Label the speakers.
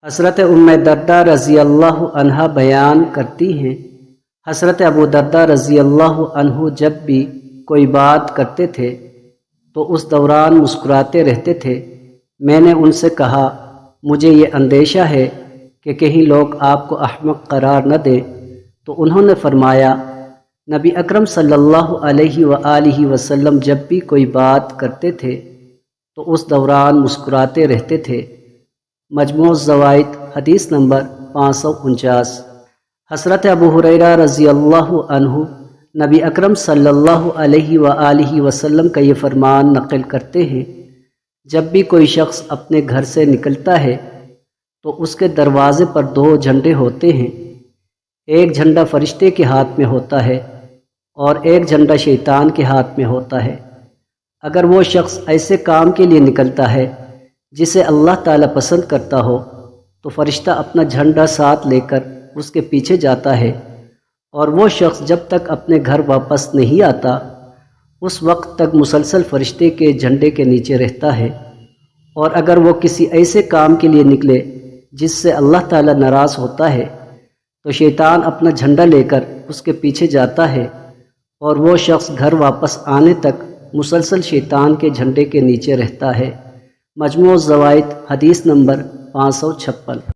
Speaker 1: حضرت دردہ رضی اللہ عنہا بیان کرتی ہیں، حضرت ابو دردہ رضی اللہ عنہ جب بھی کوئی بات کرتے تھے تو اس دوران مسکراتے رہتے تھے۔ میں نے ان سے کہا، مجھے یہ اندیشہ ہے کہ کہیں لوگ آپ کو احمق قرار نہ دیں، تو انہوں نے فرمایا، نبی اکرم صلی اللہ علیہ وآلہ وسلم جب بھی کوئی بات کرتے تھے تو اس دوران مسکراتے رہتے تھے۔ مجموع الزوائد حدیث نمبر 549۔ حضرت ابو ہریرہ رضی اللہ عنہ نبی اکرم صلی اللہ علیہ وآلہ وسلم کا یہ فرمان نقل کرتے ہیں، جب بھی کوئی شخص اپنے گھر سے نکلتا ہے تو اس کے دروازے پر 2 جھنڈے ہوتے ہیں، ایک جھنڈا فرشتے کے ہاتھ میں ہوتا ہے اور ایک جھنڈا شیطان کے ہاتھ میں ہوتا ہے۔ اگر وہ شخص ایسے کام کے لیے نکلتا ہے جسے اللہ تعالیٰ پسند کرتا ہو تو فرشتہ اپنا جھنڈا ساتھ لے کر اس کے پیچھے جاتا ہے، اور وہ شخص جب تک اپنے گھر واپس نہیں آتا اس وقت تک مسلسل فرشتے کے جھنڈے کے نیچے رہتا ہے۔ اور اگر وہ کسی ایسے کام کے لیے نکلے جس سے اللہ تعالیٰ ناراض ہوتا ہے تو شیطان اپنا جھنڈا لے کر اس کے پیچھے جاتا ہے، اور وہ شخص گھر واپس آنے تک مسلسل شیطان کے جھنڈے کے نیچے رہتا ہے۔ مجموع الزوائد حدیث نمبر 556۔